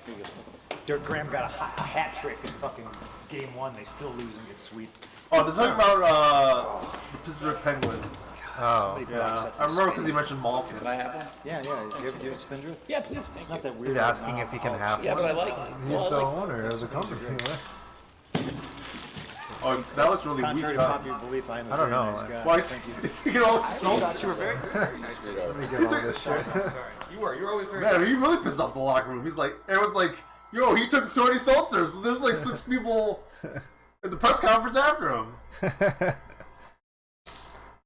Dirk Graham got a hat trick in fucking game one. They still lose and get swept. Oh, they're talking about the Pittsburgh Penguins. Oh, Yeah, I remember because he mentioned Malkin. Can I have one? Yeah. You ever do a spindrift? Yeah, please, It's thank not you. that weird. he's asking if he can have Yeah, one. but I like it. He's Well, the I like owner of the company. Oh, that looks really weak. Contrary to Huh? popular belief, I am a I don't very know. nice guy. Why is Thank you. he's taking all the insults? you were very nice. Let me get all this shit. You were always very. Man, he really pissed off the locker room. He's like, everyone's like, yo, he took 20 seltzers. There's like 6 people at the press conference after him.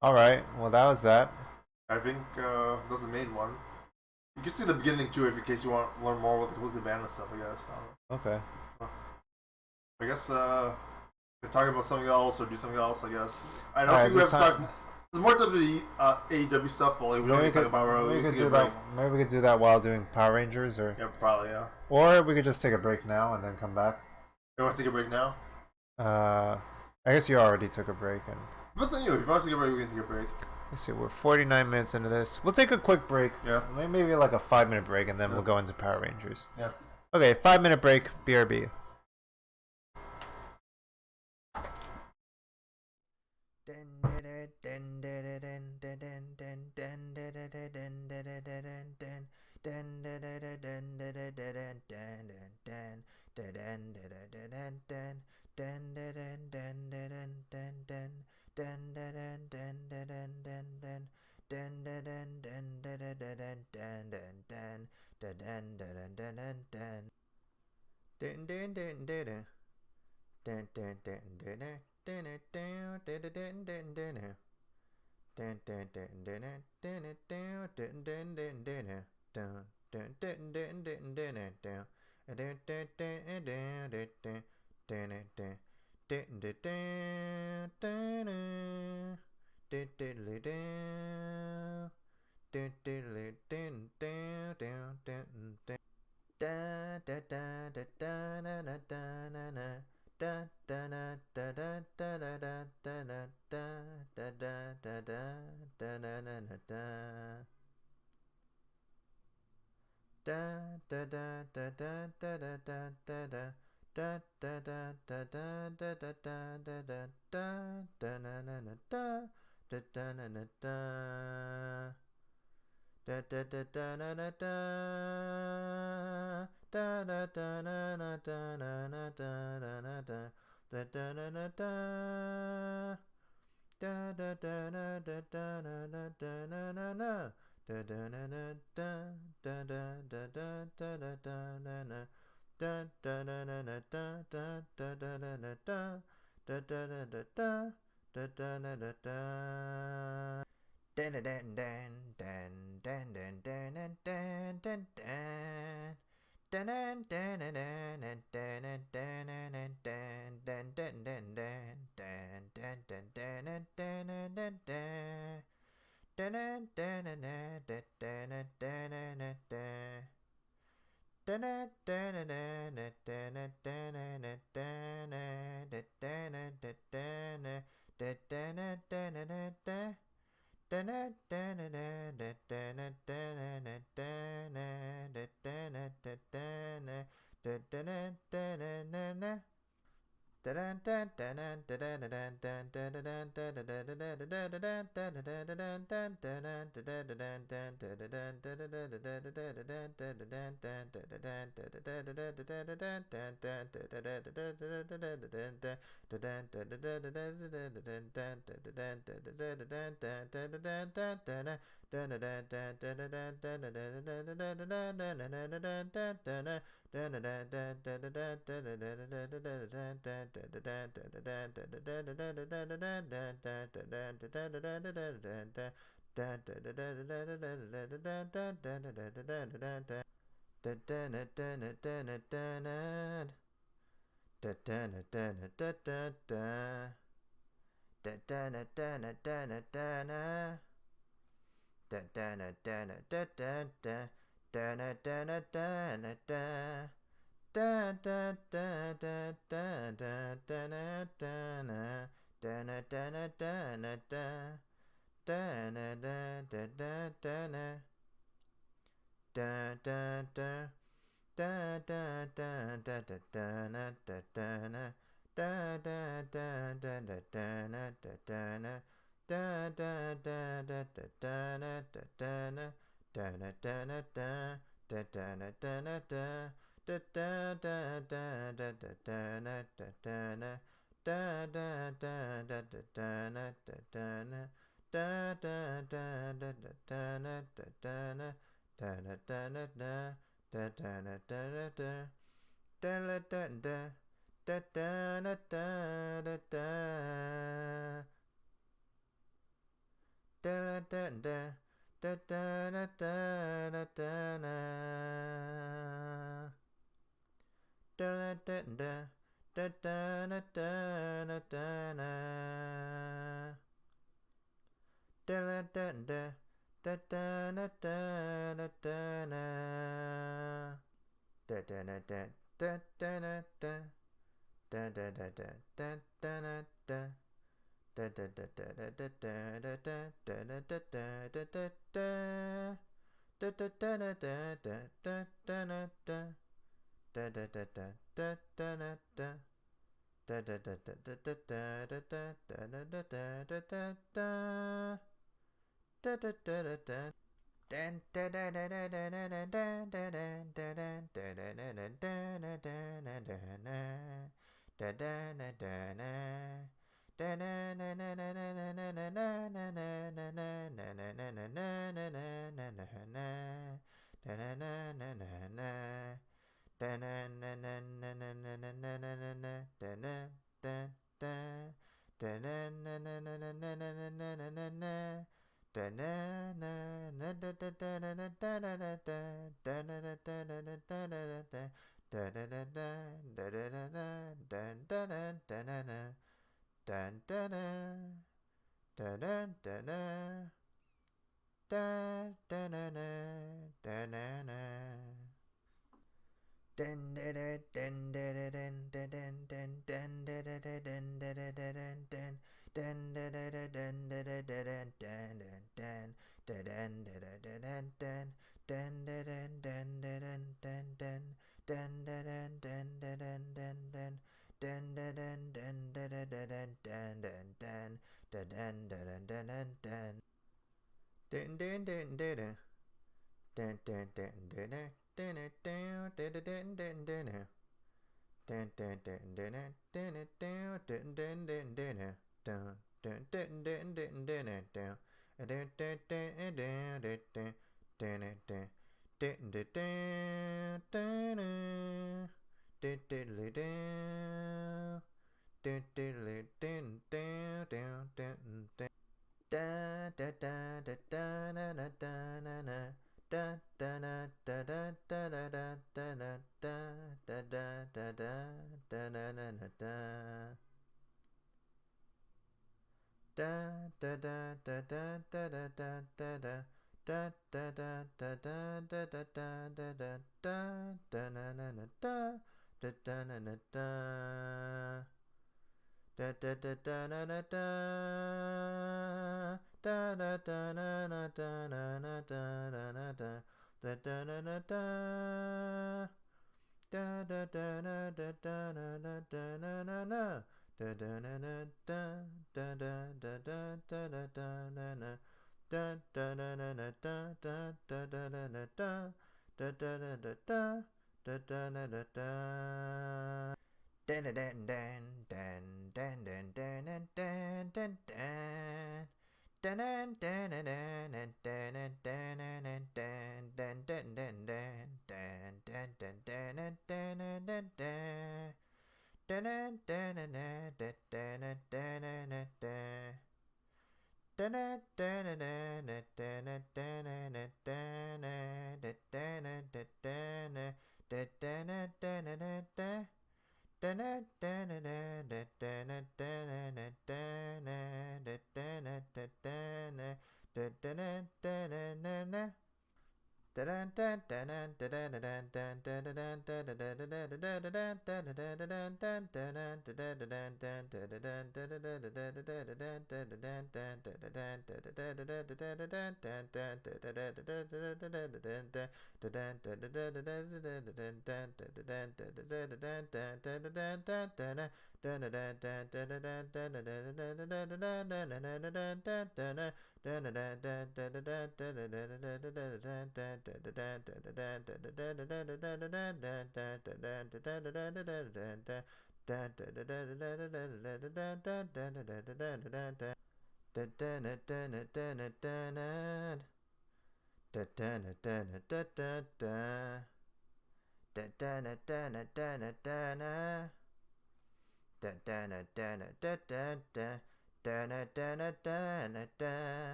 All right. Well, that was that. I think that was the main one. You can see the beginning too, if in case you want to learn more about the Colt Cabana stuff. I guess. Okay. I guess we can talk about something else or do something else. I guess. I don't Alright, think we have is to it talk. time- There's more AEW stuff, but like we don't need to talk about. maybe we We could can do take a that. break. Maybe we could do that while doing Power Rangers, or Yeah, probably. Yeah. or we could just take a break now and then come back. You want to take a break now? I guess you already took a break, and Depends on you. If you want to take a break, we can take a break. let's see. We're 49 minutes into this. We'll take a quick break. Yeah. Maybe like a 5-minute break, and then Yeah. we'll go into Power Rangers. Yeah. Okay, 5-minute break. BRB.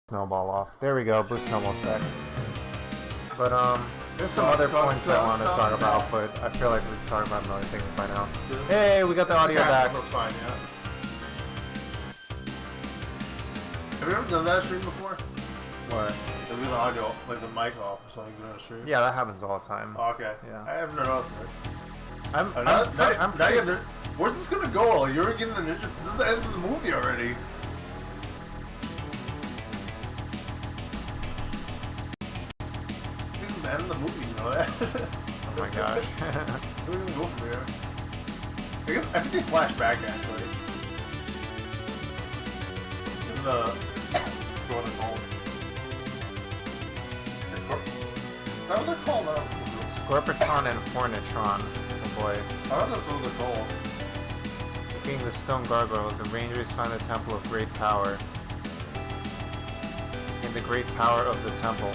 snowball off. There we go. Blue snowball's back. But there's some other points I want to talk about, but I feel like we've talked about other things by now. Hey, we got the audio back. That's fine, yeah. Have you ever done that stream before? What? Leave the audio, like the mic off or something during a stream? Yeah, that happens all the time. Oh, okay. Yeah. I haven't noticed it. I'm pretty... Where's this gonna go? Like, you're getting the ninja. This is the end of the movie already. This is the end of the movie, you know that? Oh my gosh. Where's it gonna go from here? I think they flash back actually. In the what they're called. Is that what they're called? Scorpiton and Hornitron. Oh boy. I don't know that's what they're called. Being the stone gargoyles, the Rangers find the temple of great power. In the great power of the temple.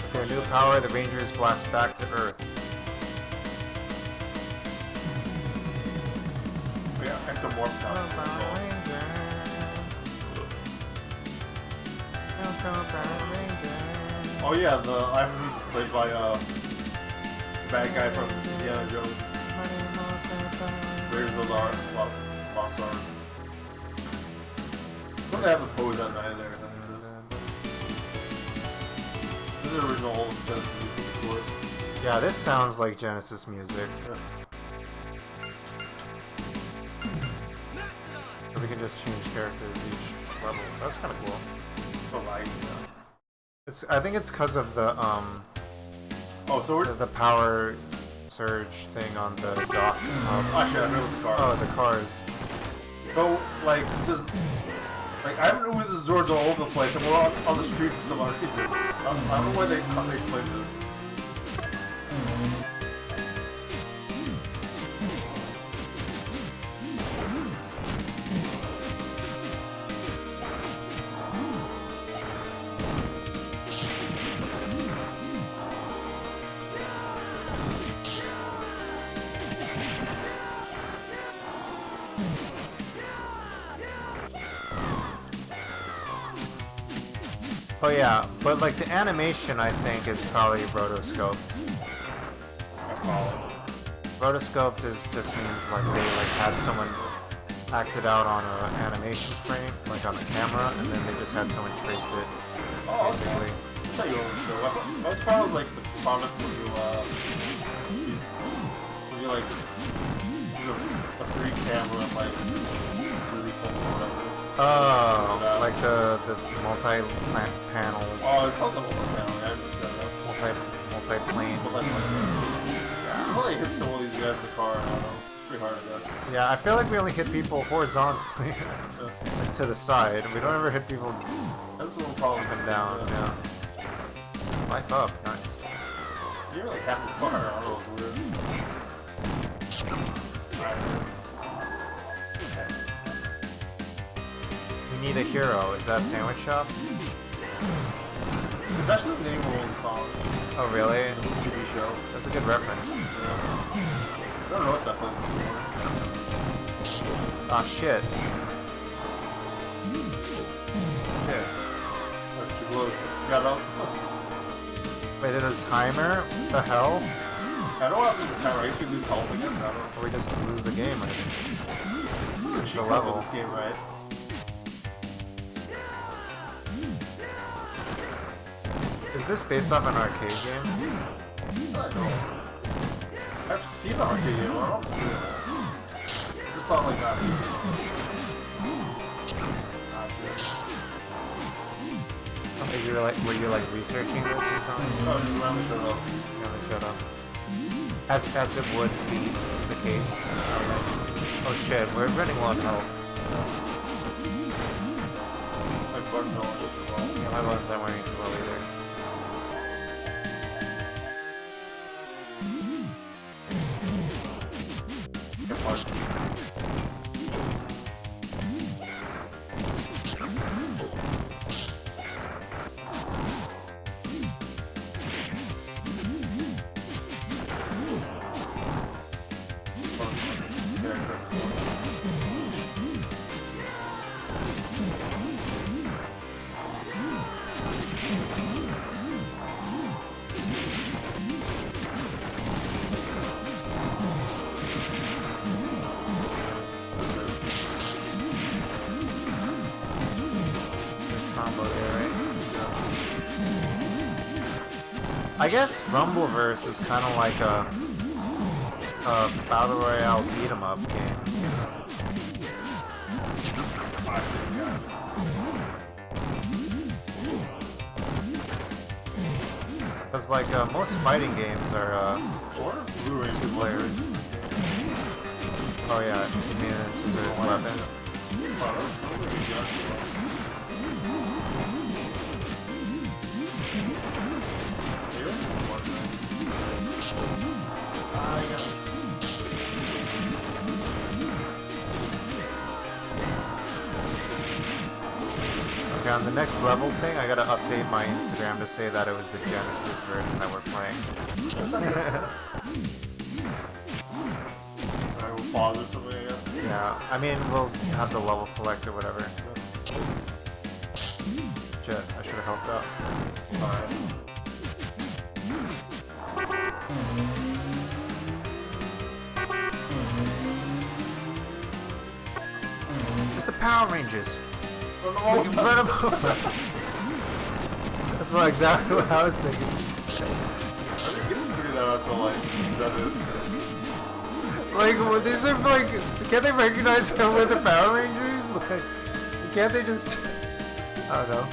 With their new power, the Rangers blast back to Earth. Yeah, ectomorph time. Oh yeah, the Ivan Reese is played by the bad guy from Indiana Jones. Raiders of the Lost Ark. Don't they have the pose at night and everything in this? This is original old Genesis music, of course. Yeah, this sounds like Genesis music. Yeah. So we can just change characters each level. That's kind of cool. But like, I think it's because of the oh, so we're the power surge thing on the dock. actually I know the cars. Oh, the cars. So like this, like I don't know who the Zords are all over the place, and we're on the street for some other reason. I don't know why they explain this. Oh yeah, but like the animation I think is probably rotoscoped. Rotoscoped just means like they like had someone act it out on an animation frame, like on the camera, and then they just had someone trace it. Oh, basically. That's how you always do it. As far as like the product when you like use a 3 camera like really full or whatever. Oh, like the multi-panel. Oh, it's called the multi-panel. I understand that. Multi-plane. Yeah. I probably hit some of these guys in the car. I don't know. It's pretty hard, I guess. Yeah, I feel like we only hit people horizontally and to the side. We don't ever hit people That's one problem. up and down. Yeah. Life up, nice. You're like half the car. I don't know. It's weird. Alright. We need a hero. Is that Sandwich Shop? It's actually the name of one of the songs. Oh really? TV show. That's a good reference. Yeah. I don't know what's that thing. Ah shit. Shit. Too close. Got up. Wait, there's a timer? What the hell? I don't have the timer. I guess we lose health against that one. Or we just lose the game, I think. This is a cheat code level. for this game, right? Is this based off an arcade game? I don't know. I've seen an arcade game. I don't know if it's real. This song like that. Were you like researching this or something? No, just randomly showed up. Yeah, shut up. As it would be the case. Oh shit, we're running low on health. My buttons don't work as well. Yeah, my buttons aren't working too well either. Get buttons. Combo there, right? I guess Rumbleverse is kind of like a Battle Royale beat 'em up game. Because like most fighting games are two players. Oh yeah, you mean it's a weapon? Okay, on the next level thing, I gotta update my Instagram to say that it was the Genesis version that we're playing. I will pause or something, I guess. Yeah, I mean, we'll have the level select or whatever. Shit, I should have helped out. Alright. It's the Power Rangers! Oh, We can run 'em over. That's exactly what I was thinking. I didn't get to figure that out until like 7. Like, well, these are like, can't they recognize them with the Power Rangers? Like, can't they just, I don't know.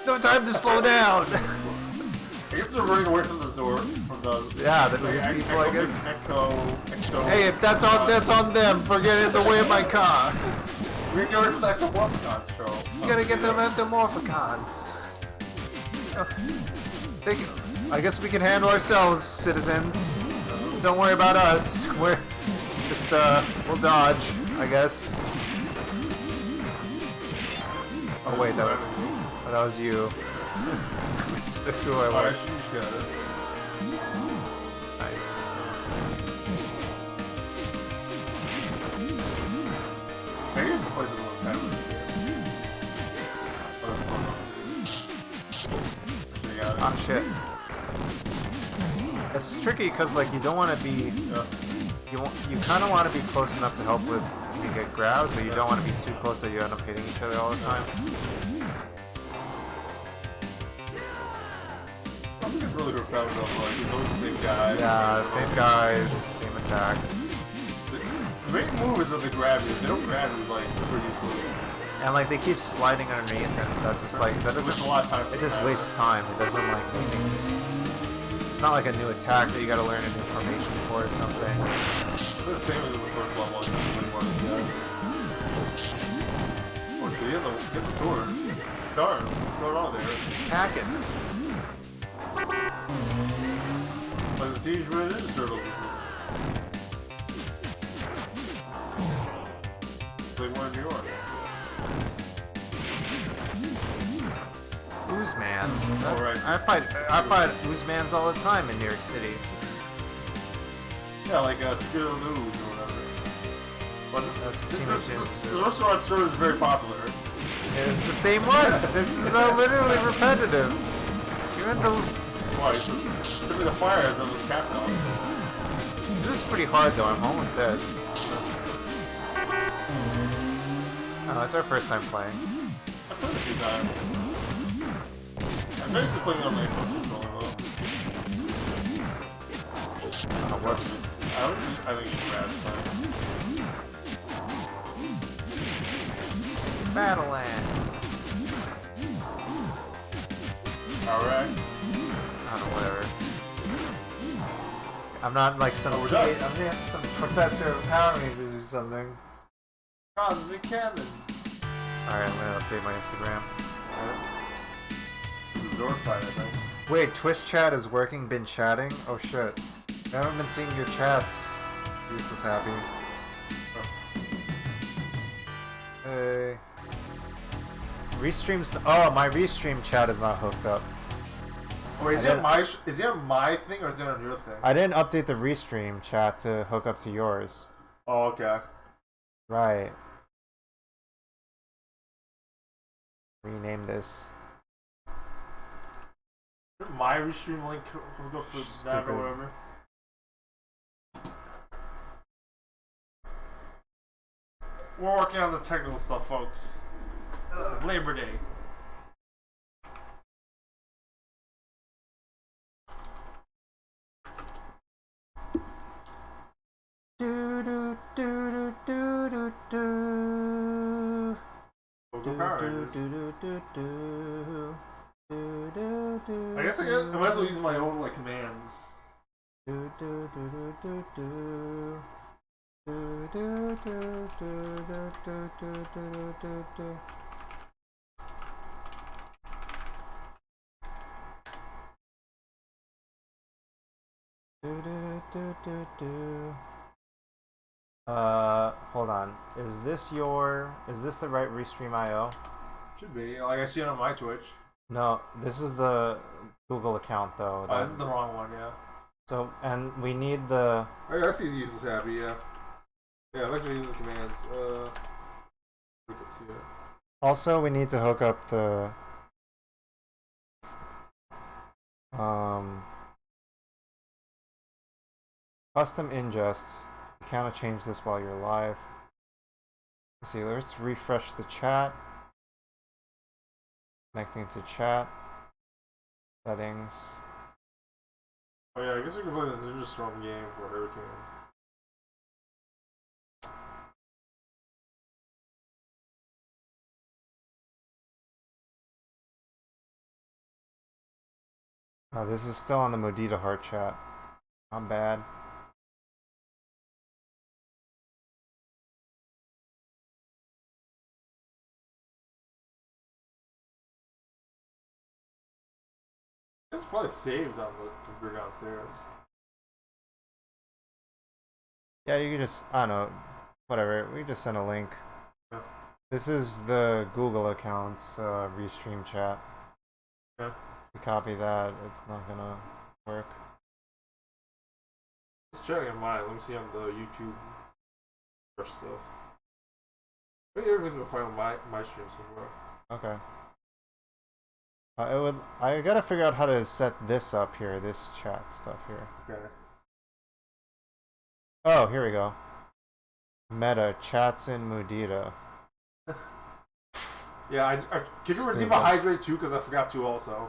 No time to slow down! I guess they're running away from the Zord, from the... Yeah, these people, I guess. Echo... Hey, if that's on them for getting in the way of my car. We can go for the Ectomorphicon show. You gotta get them Entomorphicons. I guess we can handle ourselves, citizens. Don't worry about us. We're just, we'll dodge, I guess. Oh wait, that was you. Stick who I Alright, was. she's got it. Nice. I get to play some more time with Ah, shit. It's tricky because, like, you don't want to be... You kind of want to be close enough to help with when you get grabbed, but you don't want to be too close that you end up hitting each other all the time. I think it's really good crowd of like, it's always the same guy. Yeah, same guys, same attacks. The main move is that they grab you. If they don't grab you, like, super useless. And, like, they keep sliding underneath, and that's just, like, that doesn't... It's a lot of time. It just wastes time. It doesn't, like, make things... It's not like a new attack that you gotta learn a new formation for or something. It's the same as in the first level, except for more than the others. Oh, shit, he has the sword. Darn, what's going on there? It's hacking. Like the Teenage Mutant Ninja Turtles or something. They were in New York. Oozman. Oh, right. I fight Oozmans all the time in New York City. Yeah, like Secret of the News or whatever. But That's the restaurant store is very popular. It's the same one. This is literally repetitive. You're in the... Why? Simply the fire as it was capped on. This is pretty hard though. I'm almost dead. Oh, it's our first time playing. I've played a few times. I'm basically playing on the Xbox controller though. Oh, whoops. I think it's rad time. Battle Axe. Power Axe. I don't know, whatever. I'm not like some Oh, we're done. I'm not some professor of Power Rangers or something. Cosmic Cannon. Alright, I'm gonna update my Instagram. This is Zord fight, I think. Wait, Twitch chat is working? Been chatting? Oh shit. I haven't been seeing your chats. Useless happy. Hey. Restreams. Oh, my restream chat is not hooked up. Wait, is he on my thing or is it on your thing? I didn't update the restream chat to hook up to yours. Oh, okay. Right. Rename this. my restream link hook up to that Stupid. or whatever. We're working on the technical stuff, folks. It's Labor Day. Do do do do do do Go Power Rangers. I guess I might as well use my own like commands. Hold on. Is this the right Restream IO? Should be. Like I see it on my Twitch. No, this is the Google account though. Oh, this is the wrong one, yeah. So, and we need the... Oh, yeah, I see useless happy, yeah. Yeah, I'd like to use the commands. We can see it. Also, we need to hook up the... custom ingest. You cannot change this while you're live. Let's see, let's refresh the chat. Connecting to chat. Settings. Oh yeah, I guess we can play the Ninja Storm game for Hurricane. Oh, this is still on the Modita Heart chat. Not bad. It's probably saved on the computer downstairs. Yeah, you can just, I don't know, whatever, we just send a link. Yeah. This is the Google account's Restream chat. Yeah. You copy that, it's not gonna work. Just checking on mine. Let me see on the YouTube first stuff. Maybe everything's been fine with my stream so far. Okay. I gotta figure out how to set this up here, this chat stuff here. Okay. Oh, here we go. Meta, chats in Modita. Yeah, can you redeem a hydrate too? Because I forgot to also.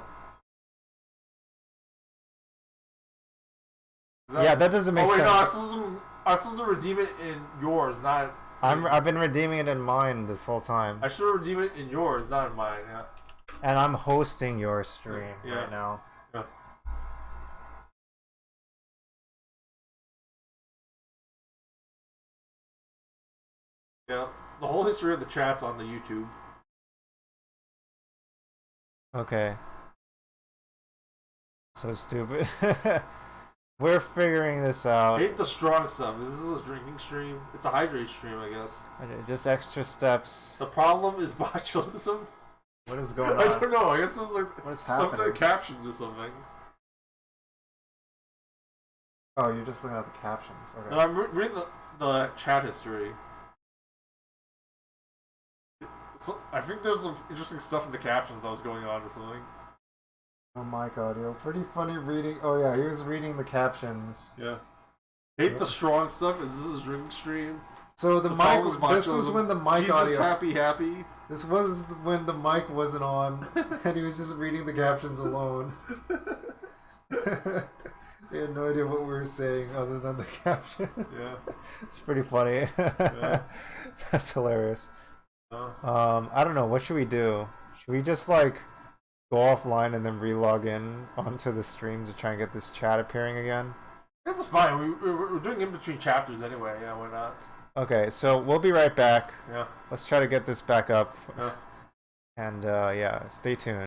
Yeah, that doesn't make sense. No, I'm supposed to redeem it in yours, not. I've been redeeming it in mine this whole time. I should redeem it in yours, not in mine. Yeah. And I'm hosting your stream Yeah. right now. Yeah. Yeah, the whole history of the chat's on the YouTube. Okay. So stupid. We're figuring this out. Hate the strong stuff. Is this a drinking stream? It's a hydrate stream, I guess. Okay, just extra steps. The problem is botulism. What is going on? I don't know. I guess it was like What is something happening? captions or something. Oh, you're just looking at the captions. Okay. No, I'm reading the chat history. So, I think there's some interesting stuff in the captions that was going on or something. Oh, mic audio. Pretty funny reading. Oh yeah, he was reading the captions. Yeah. Hate the strong stuff. Is this a drinking stream? So the mic. was This was botulism. when the mic Jesus, audio. happy. This was when the mic wasn't on, and he was just reading the captions alone. He had no idea what we were saying other than the caption. Yeah. It's pretty funny. Yeah. That's hilarious. Uh, I don't know. What should we do? Should we just like go offline and then re-log in onto the stream to try and get this chat appearing again? this is fine. We're doing in between chapters anyway. Yeah, why not? Okay, so we'll be right back. Yeah. Let's try to get this back up. Yeah. And yeah, stay tuned.